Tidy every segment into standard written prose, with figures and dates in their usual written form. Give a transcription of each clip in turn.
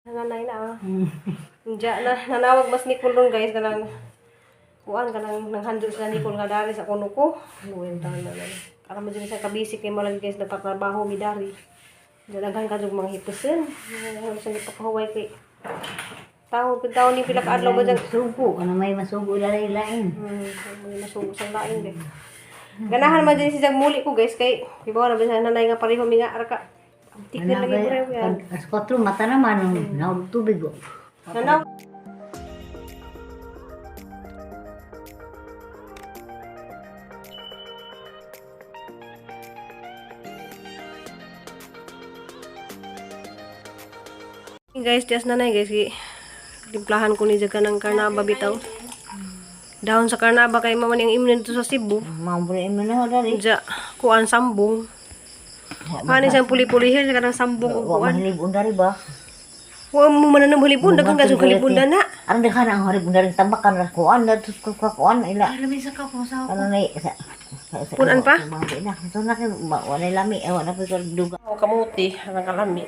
Nanay na Diya na nanawag mas Nicole ron guys kanang kuan kanang nanghandyo sa Nicole nga dari sa kuno ko. Buwenta na lang. Para mo din sa kabisik kay malagi guys nagtatrabaho mi dari. Daghan ka jud mga hipesen. Ano sa ipakahuway kay tao ni pila ka adlaw ba dyan sugo ano may masugo dari lain. May masugo sa lain guys. Ganahan man din si muli ko guys kay ibaw na ba sa nanay nga pareho mi nga arka. Tikir lagi bro yan. As 4 mata naman naog tubig ko. Nanaw. Guys, just nanay guys, timplahan ko ni jaga ng karnaba bitaw. Dahon sa karnaba kay maman yung imun dito sa Cebu. Mambre mo na dari. Ja, kuan sambong. Ano siyang puli-pulihin sa kanang sambong o kuan. Malibon dari ba? Wa mo man nang halipon, daghang gasong halipon na. Ano daghan ang halipon dari tambakan ra kuan na kuan ila. Lami sa ka po sa Ano na punan pa? Mga na, so na kay wala lami, wala pa ko duga. Ako kamuti, ang kalami.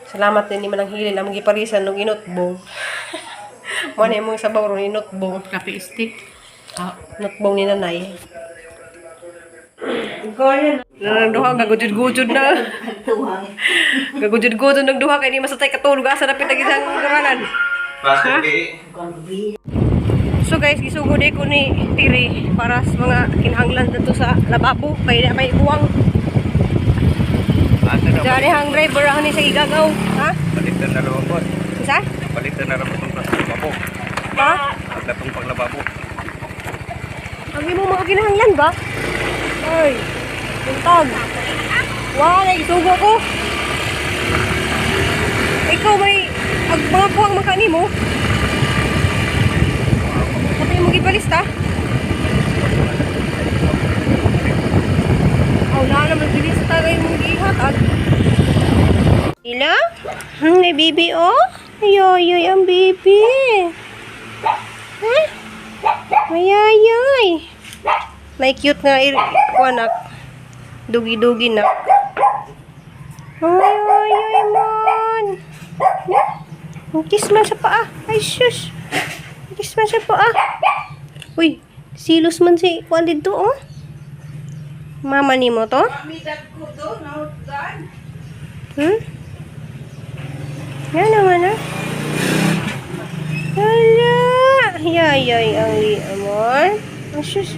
Salamat din ni manang hilin ang giparisan ng inutbong. Muna yung mga sabaw ron inutbong. Kape stick. Nutbong ni nanay. Duha gagujud-gujud na. Gagujud-gujud ng duha kay ni masatay katulog asa na pitag isang garanan. So guys, gisugod ko ni Tiri para sa mga kinahanglan dito sa lababo kay na may buwang. Dari hang driver ang ni sa igagaw, ha? Palitan na lang po. Isa? Palitan na lang po itong paglababo. Ha? Paglatong paglababo. Ang imo mga kinahanglan ba? Ay, buntag. Wala, isugo ko. Ikaw may mga buwang makani mo. Pati mo gibalista. Wala naman bilista kayo mong gihatag. Ila? May bibi oh? Ayoy, ang bibi. Ha? Ayoy. May cute nga anak. Dugi-dugi na. Ayoy, man. Kiss man sa paa. Ay, shush. Kiss man sa paa. Uy, silos man si kuan dito oh. Mama ni mo to? Yan naman ah. Hala. Yay, ang liamon. Asus.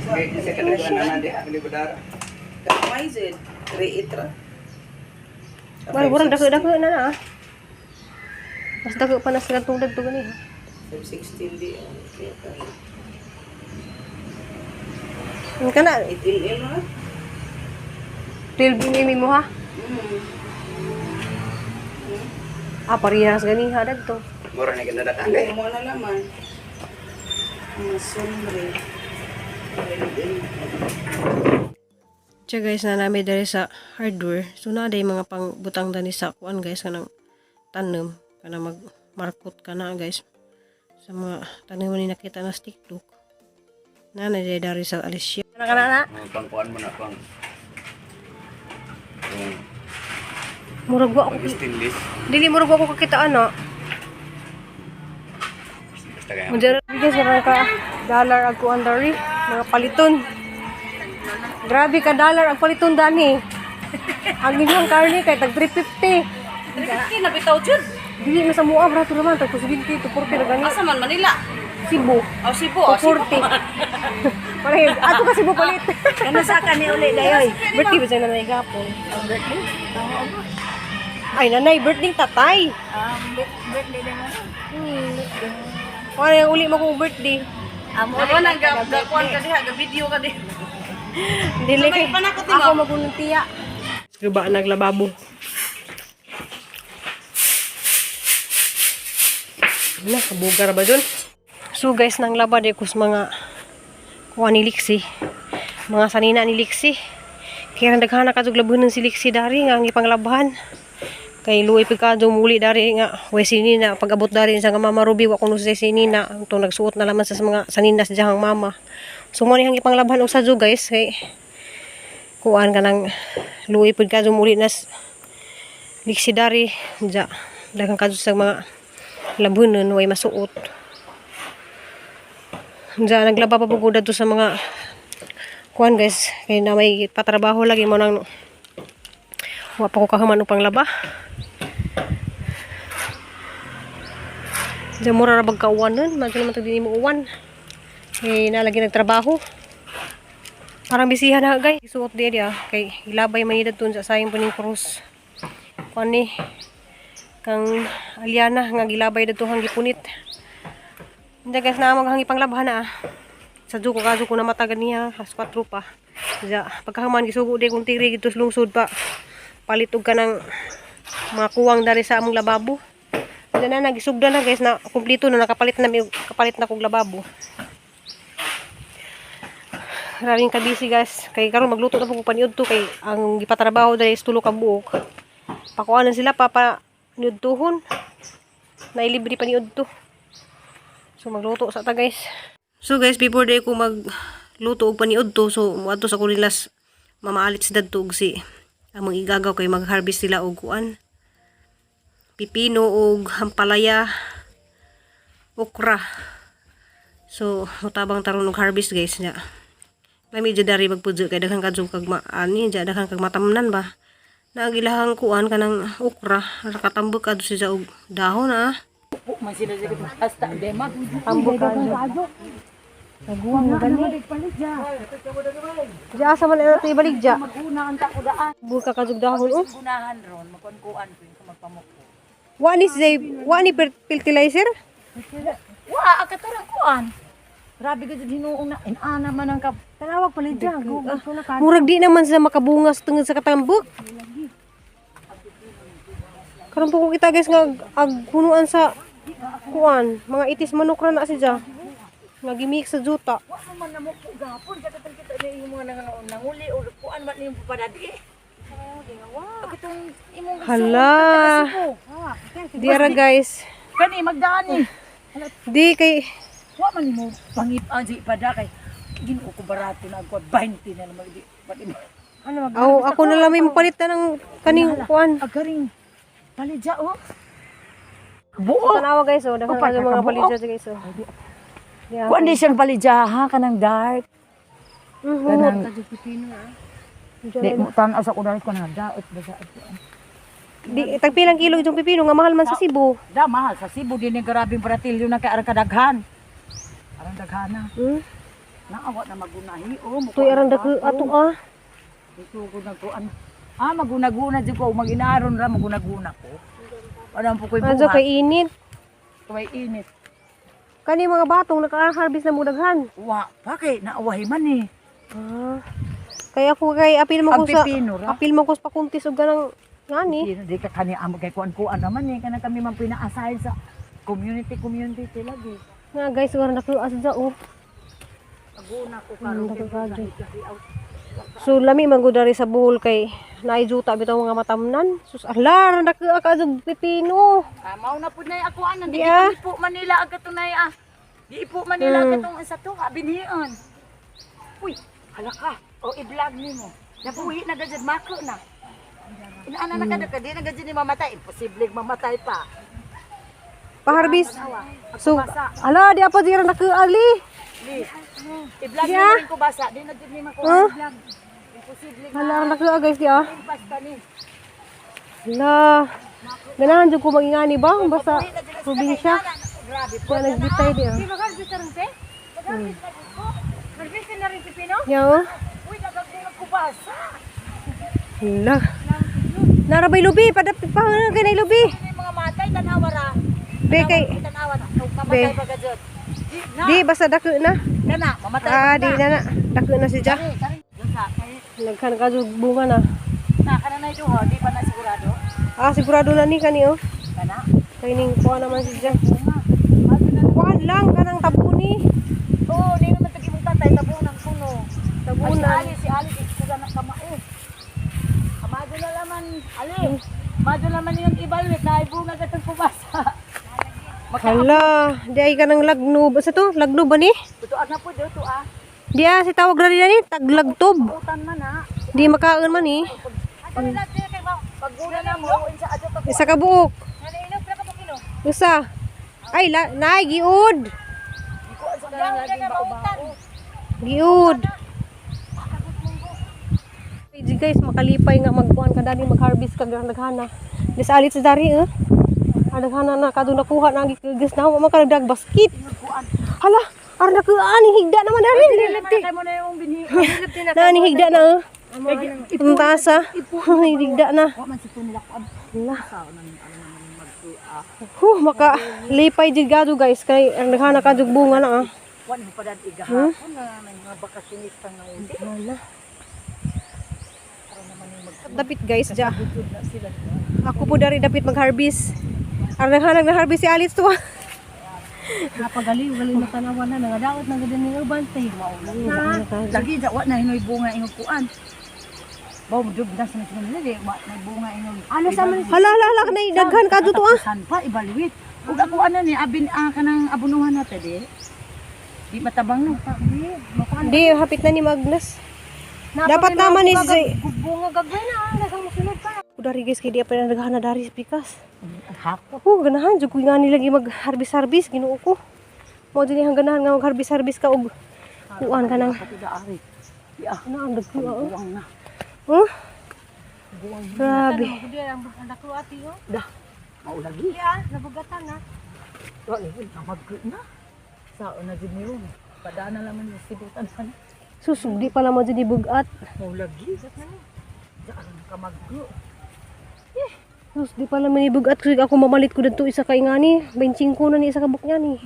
Barang dako-dako na ah. Mas dako pa na sa tungdag to gani ha. 16 di. Ang kana Itil ha. Tilbing mo ha? Parehas gani ha dagto. Mura na kinadakan Hindi mo na naman. Masumbre. Tiya guys na namin dali sa hardware. So na day mga pangbutang dani sa kuan guys kanang tanem kana magmarkot kana guys. Sa mga tanem ni nakita na TikTok. Na day dari sa Alicia. Kana. Pangkuan mo na pang. Murag wa ako. Stainless. Dili murag wa ko kakita ano. Basta kaya. Mudara guys ka dollar ang kuan dari mga paliton. Grabe ka dollar ang paliton dani. Ang inyong karne kay tag 350. Hindi na bitaw jud. Dili na sa mua brato naman tag 70 to 40 na gani. Asa man Manila? Cebu. Cebu. 40. Pareho. Ato ka Cebu palit. Ano sa kani uli dayoy? Birthday ba siya nanay gapon? Ay, nanay, birthday tatay. Birthday na mo. Paano yung uli mo kong birthday? Amo na gakuan ka diha, ga video ka diha. Dili kay ako magunong tiya. Luba naglababo. Na, kabugar ba dun? So guys, nang labad ko sa mga kuha ni Lixie. Mga sanina ni Lixie. Kaya naghahanap ka labunan si Lixie dari nga ang ipanglabahan. Kay luwi pagkado muli dari nga way sinina pag-abot dari sa mama Ruby wa kuno sa sinina tong nagsuot na laman sa mga saninas diyang mama. So mo ni hang ipanglabahan og sadyo guys kay kuan ka nang luwi pagkado muli nas Lixie dari ja Daghang kadto sa mga labunon way masuot. Diyan naglaba pa pugod dito sa mga kuan guys, kay na may patrabaho lagi mo nang wa pa ko kahuman upang laba. Diyan mura ra bagkauwan nun, magkano man din mo uwan. Kay nalagi nagtrabaho. Parang bisihan na guys, isuot dia kay ilabay man ida tun sa sayang puning krus. Kuan ni kang Aliana nga gilabay dito hang gipunit. Hindi guys na maghangi panglabhan na sa juko kaso ko na matagan niya has 4 pa. Ja pagkahuman gisugo di kung tiri gitos lungsod pa. Palit og kanang mga kuwang dari sa among lababo. Diyan na nagisugda na guys na kumpleto na kapalit na kog lababo. Maraming kabisi guys. Kay karon magluto na po paniud to kay ang gipatrabaho dali is tulo ka buok. Pakuanan sila niudtohon. Nailibre pa niud to. So magluto sa ta guys. So guys, before day ko magluto og paniud to, so moadto sa kurilas mamaalit sa dadto og si among igagaw kay mag-harvest sila og kuan. Pipino og hampalaya, okra. So mutabang taron og harvest guys nya. May medyo dari magpudyo kay daghang kadto kag maani, daghang kag matamnan ba. Naagilahang kuan kanang okra, nakatambok adto siya og dahon ah. Man sila sa hasta dema. Tambok adto. Naguwang na gani. Diya sa man ito ibaligja. Maguna ang takudaan. Buka kazug dahon oh. Gunahan ron, makuan-kuan ko yung magpamok ko. Wani fertilizer? Wa, akatarang kuan. Grabe ka dyan hinuong na. Inana man ang kap. Tanawag pala dyan. Murag di naman sila makabungas tungod sa katambok. Karon po kung kita guys nga aghunuan sa kuan, mga itis manok ra na siya. Nga gimix sa juta. Wa man na mo ko gapon katatan kita ni yung mga nanguli o kuan man niyong papadadi. Pagitong imong Hala. Di ara guys. Kani magdaan ni. Di kay Wa man mo pangip anji pada kay Ginoo ko barato na agwat 20 na naman di pati mo. Ano mag ako na lang may mapalit na ng kaning kuan. agaring palidya oh. Buo. Tanawa guys oh, dapat Upat, mga nakabuo. palidya guys oh. Di Kuan di siyang palidya ha kanang dark. Kanang di mo tan asa ko dali ko na daot basa. Di tagpilang kilo itong pipino nga mahal man sa Cebu. Da mahal sa Cebu din yung grabing bratilyo na kay arang kadaghan. Arang daghana. Naawat na magunahi oh. Tuy arang dako ato ah. Ito ko nagkuan. Magunaguna di ko maginaron ra magunaguna ko. Wala po ko'y Adto buhat. kay init. Kay init. Kani mga batong naka-harvest na mudaghan. Wa, bakit naawahi man eh. Kaya ako kay apil mo ko Ang sa pipino ra. apil mo ko sa pakuntis og ganang ngani. Di ka kani amo kay kuan naman eh kana kami man pinaasahin sa community lagi. Nga guys, wala na as dyan oh. Aguna ko karon kay So lami man gud dari sa buhol kay naijuta bitaw mga matamnan. Sus alar nakakadug pipino. mao na pud nay ako anan di Yeah. ipo Manila agatunay Di ipo Manila katong isa to binhian. Uy, hala ka. O i-vlog nimo. Nabuhi na gajud mako na. Inaana na kada kadi na gajud ni mamatay. Imposible mamatay pa. Pa-harvest. So ala di apa dira nakaali. I-vlog Yeah. mo rin ko basa. Di na din ni mako Huh? i-vlog. Imposible Hala naka guys di ah. impas pa ni. Hala. Ganahan jud ko magingani ba basta probinsya. Grabe po. Kaya nagbitay di ah. Mag-harvest ka rin, te? Mag-harvest ka rin ko? Harvest ka na rin si Pino? Yo. Uy, nagagulog ko basa. Hala. Narabay lubi padapit pa kay nay lubi. Ano yung mga matay, tanawa ra. Be kay Tanawa na. Mamatay Be. pa ka dyan. Na, di basta dako na. kana, mamatay Di na na. Dako na si Ja. Kari, kari. Doon sa, kari. Nagkan ka bunga na. Na, kana na ito, ho. Di pa na sigurado. Sigurado na ni kani oh. Kana? Kay ning kuha naman si Ja. Bunga. Bago na. Kuan lang kanang tabuni. Oo, di naman tagi mong tatay, tabo ng puno. Tabunan. Si Ali, sila ng kamao. Amado na laman, Ali. Amado naman yung ibalwit na ibunga gatong pumasa. Hala, di ay kanang lagnob. Sa to, lagnob ba ni? Tutuan na po dito Di si tawag na rin ni taglagtob. Utan man Di makaon man ni. Ano na kay paguna na mo sa adto Isa ka buok. Ano Usa. Ay, nay, giud. Giud. Hey guys, makalipay nga magkuhan ka dali mag-harvest ka daghana. Dis alit sa dari daghana na kadung nakuha na gigas na mo ka nagdag basket. Hala, ara na ani higda naman dari. Kay mo na yung binhi. Na ni higda na. Ang tasa. Ay higda na. Hala. Maka lipay jud gado guys kay ang daghana kadug bunga na Wan mo pa dad igahapon na may mga bakasyonista nga undi. Hala. Dapit guys ja. Ako po dari dapit mag-harvest. Ang naghanag na harvest si Alice to. Napagaliw na tanawan na nagadaot na gud ni uban tay. Lagi da wa na hinoy bunga ingog kuan. Bawo jud na sa nila di may bunga ingog. Ano sa man? Hala na daghan kadto to San pa ibaluwit. Ug ako ano ni abin kanang abunuhan natin di matabang no. Di hapit na ni Magnas. Dapat naman ni si bunga gagawin na dagang musulod pa. dari guys kay di pa na daghana dari sa pikas. Hako. Ganahan jud ko nga nila gi mag-harvest Ginoo ko. Mo dinhi hang ganahan nga mag-harvest ka og kuan ka nang Pati da ari. Ya, ano ang dagko buwang na. Grabe. Dah. Mau lagi. Ya, nabugatan na. Wa ni magkut na. Sao na jud niyo. Padana laman ni sibutan kan. Susugdi pala mo jud bugat. Mau lagi. Jaan ka magku. Sus di pala manibugat kasi ako mamalit ko dito isa ka ingani 25 na ni isa ka buk niya ni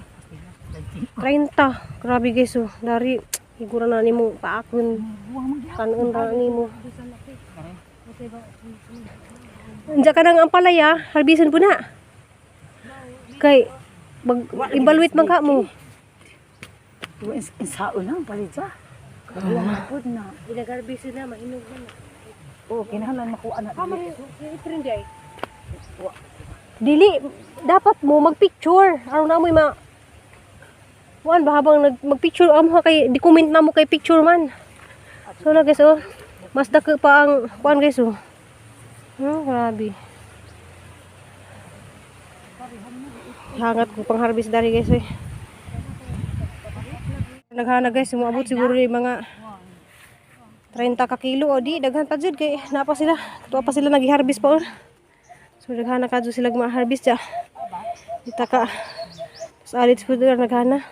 30. Grabe guys dari higura na nimo paakon kanon ra nimo. Anja ka nang ampalaya harbisan po na kay ibalwit man ka mo. Sao na palit sa. Wala pud na. Ilagarbisan na mainog na. Oh, kinahanglan makuha na. Iprindi ay. Dili dapat mo magpicture. Aron na mo Kuan ba habang magpicture amo kay di comment na mo kay picture man. So na guys mas dako pa ang kuan guys grabe. Hangat ko pang harvest dari guys Naghana guys moabot siguro yung mga 30 ka kilo o di daghan pa jud kay napa sila tuwa pa sila nagi-harvest pa so daghana ka jud sila ma-harvest ja kita ka sa alit food naghana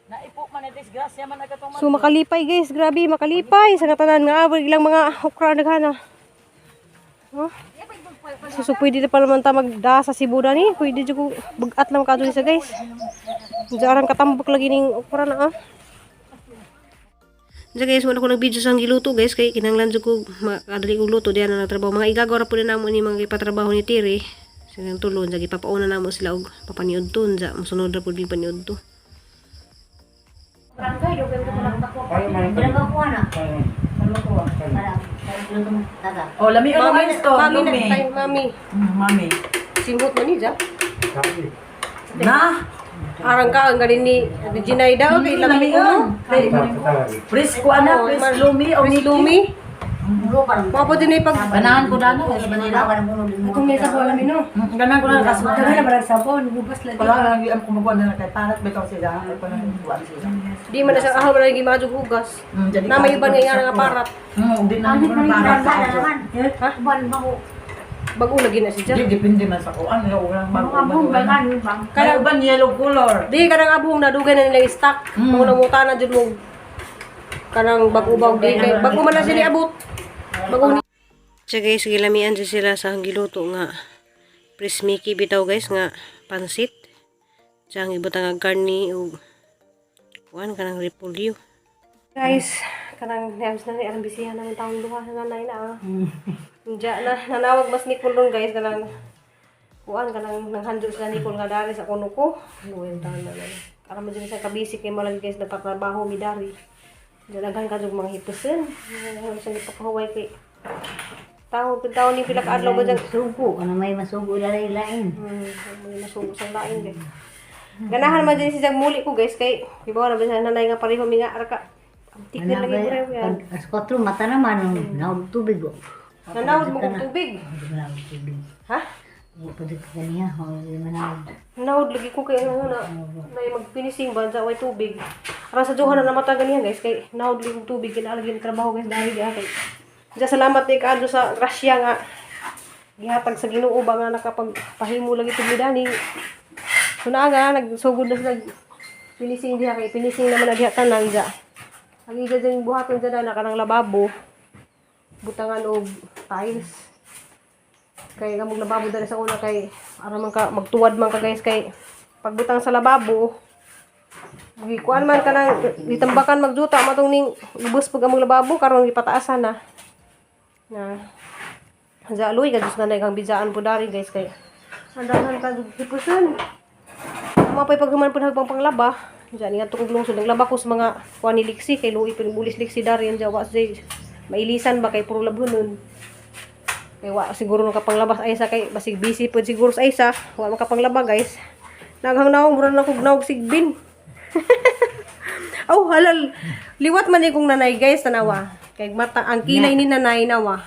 Naipo man disgrasya man agatong so makalipay guys grabe makalipay sa katanan nga abot ilang mga okra naghana so pwede na pala man ta magda sa Cebu ni pwede jud ko bugat lang ka jud sa guys jarang katambok lagi ning okra na Diyan guys, wala ko nag-video sa giluto guys, kay kinanglan jud ko makadali og luto diyan na nagtrabaho. Mga igagawa po na namo ni mga ipatrabaho ni Tiri. Silang tulon, jagi papauna namo sila og papaniud ton, ja mosunod ra pud bi paniud to. Barangay, doon ko lang ako. Barangay ko na. Oh, lami ano Mami, guys to? mami na Lumi. tay, mami. Mami. Simhot man ni ja. Na. Arang ka ang galing ni Ginaida o kay lami ko. Pres ko ana, pres lumi o Miss Lumi. Mapo din ay pag Ganahan ko dano sa Manila. kung may sa bola mino. Ganahan ko na kaso. Daghan na barang sabon, bugas lang. Wala lang ang kumukuha na kay parat bitaw sila. Ko na buwan sila. Di man na sa ahal man gimado hugas. Jadi Na may iban nga nga parat. Di na ko na parat sa ako. Ha? Bago lagi na siya. Di depende man sa kuan, yo ulang bago. Kaya uban yellow color. Di kanang abong nadugay na nila stock. Mo na muta na jud mo. Kanang bago-bago di kay bago man na sila abot. Bago ni. So guys, gilamian sila sa giluto nga Pres Mickey bitaw guys nga pansit. Sang ibutang nga garni o kuan kanang repolyo. Guys, kanang niabs na ni ang bisihan ng taong duha sa nanay na. Diya na nanawag mas Nicole ron guys kanang kuan kanang nanghandog sa Nicole nga dari sa kuno ko. Buwen tanan na. Para mo sa kabisik kay malagi guys nagtatrabaho mi dari. Dalagan ka jug mga hipusen. Ano sa ipakahuway kay tao ni pila ka adlaw ba dyan. Sugo, ano may masugo lain-lain. May masugo sa lain guys. Ganahan man din si muli ko guys kay kibawa na ba sa nanay nga pareho mi nga ara ka. Tik na lagi ko rew yan. As 4 mata naman, naog tubig. Nanawag mo kong tubig. Ha? Hindi pa dito kaniya. Hindi man ako. Nahod lagi ko kay ano na may magpinising ba sa way tubig. Ara sa Johan na namata ganiyan guys kay nahod lagi kong tubig kinalagyan trabaho guys dahil di kay. Diya salamat ni kaadto sa grasya nga gihatag sa Ginoo ba nga nakapagpahimo lagi tubidani. So naa nga nagsugod na sa pinising diha kay pinising naman na diha tanan diya. Ang ija dyan buhaton dyan na kanang lababo butangan og tiles. Kay gamog lababo dali sa una kay ara man ka magtuwad man ka guys kay pagbutang sa lababo gikuan man ka nang ditambakan magjuta matong ning ubos pag among lababo karon gipataasan na sa aloy ka na kang bijaan po dari guys kay andahan ka hipuson mapay paghuman pud hagpang panglaba diyan nga tukog lungsod naglaba ko sa mga kuan ni liksi kay luoy pinibulis liksi dari yan jawa say mailisan ba kay puro labhonon. Kaya wa siguro nakapanglabas ay sa kay basig busy po siguro sa isa wa makapanglaba guys naghang nawong mura na kog nawog sigbin. Oh halal liwat man ni kong nanay guys tanawa kay mata ang kilay ni nanay nawa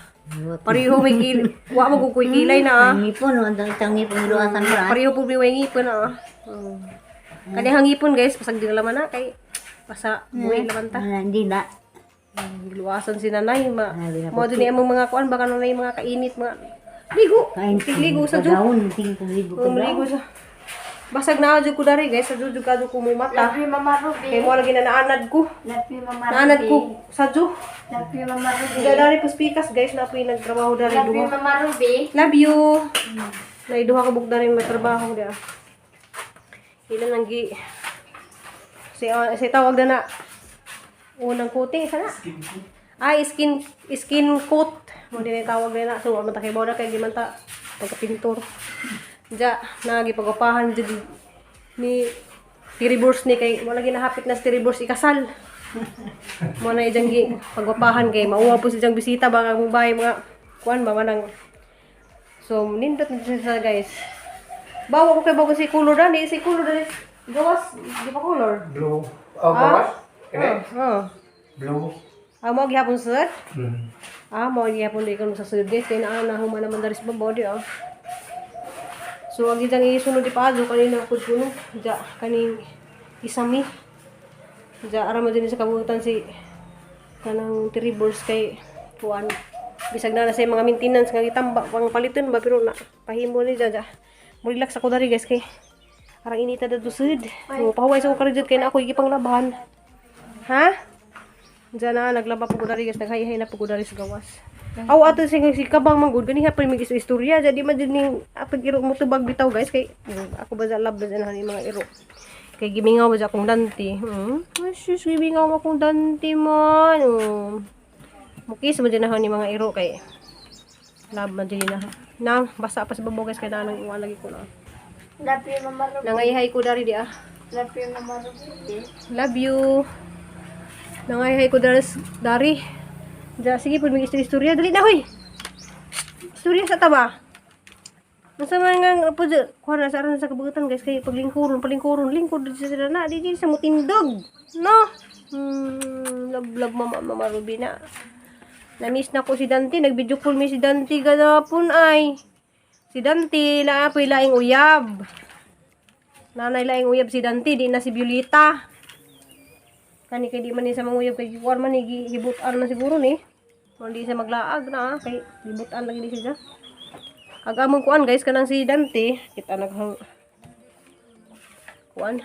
pareho may kilay wa mo kuy kilay na Ngipon, ang ngipon iluasan mo. pareho po may ngipon na kani hangipon guys pasag dinalaman na kay pasa buhay laman ta. Hindi na. Luwasan si nanay mo din among mga kuan baka nanay mga kainit mga ligo ligo sa jud Tingin ko ligo maligo sa basag na jud ko dari guys sa jud ka ko mo mata Lapi Mama Ruby. kay mo lagi na naanad ko Lapi Mama naanad ko sa jud Lapi Mama Ruby. dari po speakers guys na po nagtrabaho dari Lapi duha Mama Ruby. love you na duha ka buk dari magtrabaho dia ilan lang gi si tawag na unang coating sana ay skin coat mo din tawag nila so man ta kay bawda kay di man ta pagka-pintor ja nagipagapahan jud ni tiribors ni kay mo lagi nahapit na tiribors ikasal mo na ijang gi pagwapahan kay mauwa po si jang bisita ba ang bahay mga kuan ba manang so nindot na siya guys bawa ko kay bago si color dani gawas di pa color Blue. Oh, bawas? Blue. Blue. Mo gihapon sir? Mo gihapon di ko sa sir guys kay naa na human naman dari sa body So agi jang isunod di paadto kanina pud kuno ja kaning isami. Ja ara man din sa kabutan si kanang tribors kay kuan bisag na sa mga maintenance nga gitambak pang paliton ba pero na pahimo ni ja. Mo relax ako dari guys kay arang inita dadto sud. So pahuway sa ko karejud kay na ako igipanglaban. Ha? Diyan na, naglaba po ko dari guys, naghayahay na po ko dari sa gawas. Aw, ato si kabang manggod, ganiha pa yung istorya, jadi man din yung apag iro mo tubag bitaw guys, kay ako ba sa lab ba dyan yung mga iro. Kay gimingaw ba dyan akong danti. Sus, gimingaw mo akong danti man. Mukis ba dyan na yung mga iro, kay lab man dyan na. Basta pa sa babo guys, kaya na nang lagi ko na. Lapi Mama Ruby. Nangayahay ko dari di Lapi Mama Ruby. Love you. Nangayahay ko dari. Ja, sige po, may istorya. Dali na, hoy! Istorya sa taba. Nasa mga po, kuha na sa aran sa kabugutan, guys. Kaya palingkuron. Lingkod sila na. Di sa mutindog. No? Love, Mama Ruby na. Na-miss na ko si Dante. Nag-video call mi si Dante gadapon ay. Si Dante, naapoy laing uyab. Nanay laing uyab si Dante. Di na si Violeta. Kani kay di man ni sa manguyab kay kuan man ni hibutan na siguro ni. Hindi siya maglaag na kay hibutan lagi ni siya. Agamong kuan guys kanang si Dante kita naghang kuan.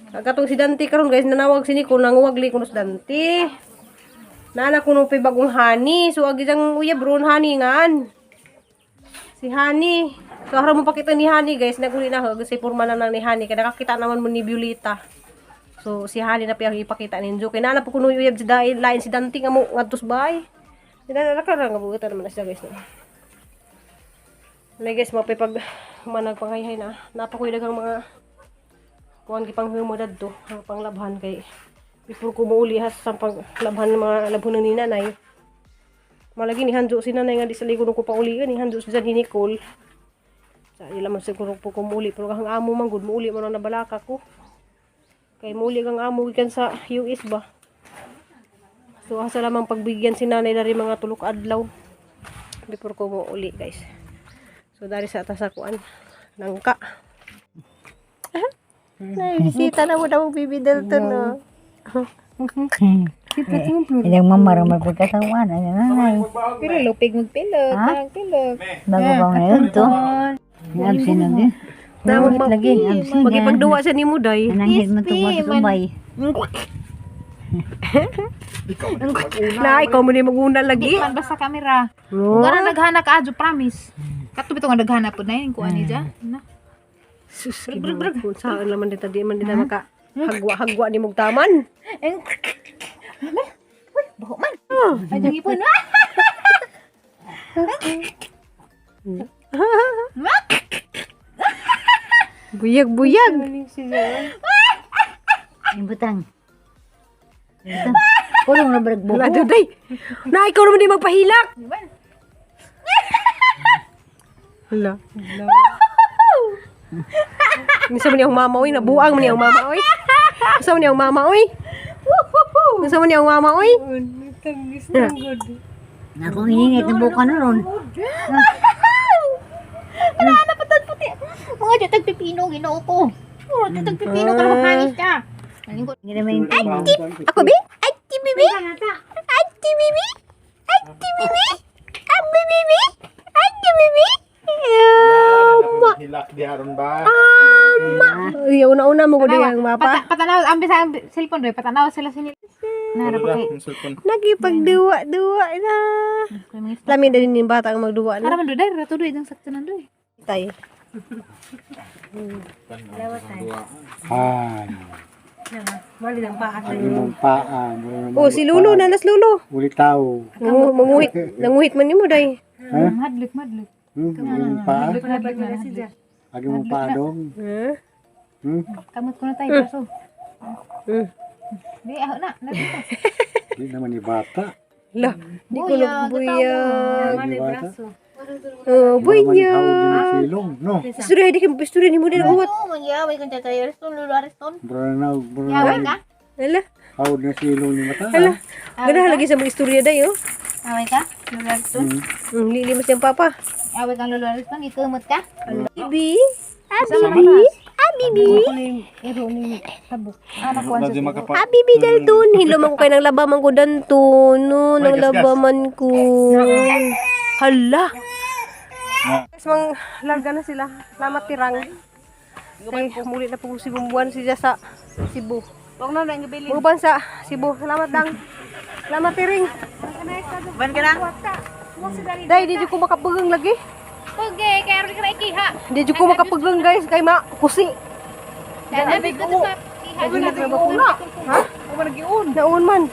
Agatong si Dante karon guys nanawag sini ko nanguwagli kuno si Dante. Nana kuno pay bagong honey so agi jang uyab ron honey ngan. Si honey. So harap mo pakita ni honey guys naguli na kasi porma na nang ni honey kay nakakita naman mo ni Violeta. So si Hani na piyang ipakita ninyo. Kaya na po kuno yung si dahil lain si Dante nga mo ngadtos bay. Nakakarang nga buutan naman na siya guys. Lagi guys mapay pag managpangayhay na. Napakuy dagang mga kuan gipang humodad to. Ang panglabhan kay before ko mauli has sa panglabhan ng mga labhonan ni nanay. Malagi ni Hanjo si nanay nga di sa ligo ko pauli ni Hanjo si Jan Nicole. Sa ila man siguro po ko mauli pero kang amo man gud mauli man na balaka ko. Kay muli kang amo gikan sa US ba. So asa lamang pagbigyan si nanay dari mga tulok adlaw before ko mo uli guys. So dari sa atas akuan nangka. Bisita na mo daw Bibi Dalton no. Ilang mamarang magpagkatawan. Ano na? Pero lupig magpilot. Ha? Ang pilot. Bago pa na yun to. Absin lagi. Nawit lagi. Absin Pag ipagduwa siya ni mo day. Ananghit mo tumbay. Na ikaw mo ni maguna lagi. Man basta kamera. No. Gara naghana ka adyo promise. Kato bitaw nga naghana pud na yun ko ani dya. Na. Sus, kung saan naman dito di man dito maka hagwa ni mong taman. Baho man. Ay jang ipon. Buyag. Yung butang. Kulong na beragbo. Wala doon day. Na ikaw naman di magpahilak. Hala. Misa mo niyang mama oy, nabuang mo niyang mama oy. Misa mo niyang mama oy. Misa mo niyang mama oy. Akong iningit na buka na ron. Wala na patad puti. Mga dya tagpipino ginoo ko. Oh, tagpipino ka naman hangis ka. Aling ko. Hindi naman yung tingin. Ako bi? Ay ti bibi. Ay ti bibi. Ay ti bibi. Ay bibi. Ay ti bibi. Hilak di aron ba? Ay, una-una mo ko di ang mapa. Patanaw ang bisa ang cellphone re patanaw sila sini. Nara pa kay. Nagipagduwa na. Lamin din ni bata ang magduwa Nara na. man duday ra tudoy jang sakto nandoy. Tay. Mali lang pa Imong paa. Oh, si Lulu, nanas Lulu. Uli tao. Manguhit. Nanguhit man nimo day. Madluk. Imong paa. Agi mong paa dong. Ha? Kamot ko na tayo paso. Di aho na. Di naman ni bata. Lah, di ko nagbuyag. Di bata. Oh, Naman buyag. hawag ni silong. No. Istorya di kay istorya nimo din uwat. Magyaway kung tatay Ariston lulu Ariston. Branaw. Yaway ka? Hala. Hawag na silong ni mata. Hala. Ganahan lagi sa mga istorya day oh. Yaway ka? Lulu Ariston. Lili mas yang papa. Yaway kang lulu Ariston ikumot ka? Bibi. Bibi. Bibi. Bibi Dalton. Hilom ako kay nang labaman ko Dalton. No, nang labaman ko. Hala. Guys, mang larga na sila. Salamat tirang. Ay, muli na po si Bumbuan siya sa Cebu. Huwag na lang gabili. Buban sa Cebu. Salamat dang. Salamat tiring. Ban ka na? Day, di ko makapugang lagi. Pugge, kaya rin ka na ikiha. Di ko makapugang guys. Kay ma, kusi. Dahil abig ko sa iha. Ha? Naun man.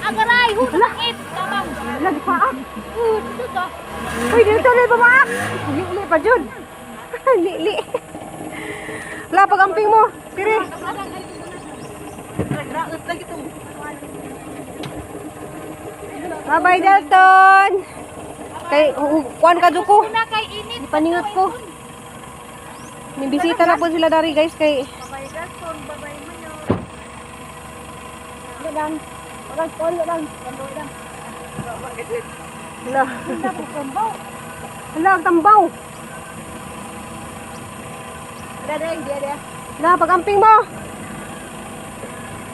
Agaray, hulakit. Tamang. Nagpaak. Dito ka. Uy, dito na babaak. Li pa dyan. Li. Wala, pag-amping mo. Tiri. Bye-bye, Dalton. Kay, kuhan ka duko. Na kay init. Paningat ko. May bisita na po sila dari guys kay. Hala. Hala, ang tambaw. Hala, pag-amping mo.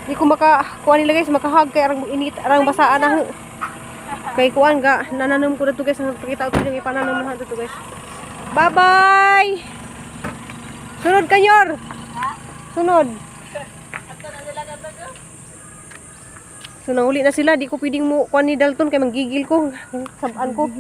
Di ko makakuha nila guys, makahag kay arang init, arang basaan na. Kay kuan ga, nananam ko na to guys, ang pakita ko yung ipananam na to guys. Bye-bye! Sunod kanyor! Sunod! So, nahuli na sila. Di ko pwedeng mo kuha ni Dalton kay manggigil ko. Sabaan ko.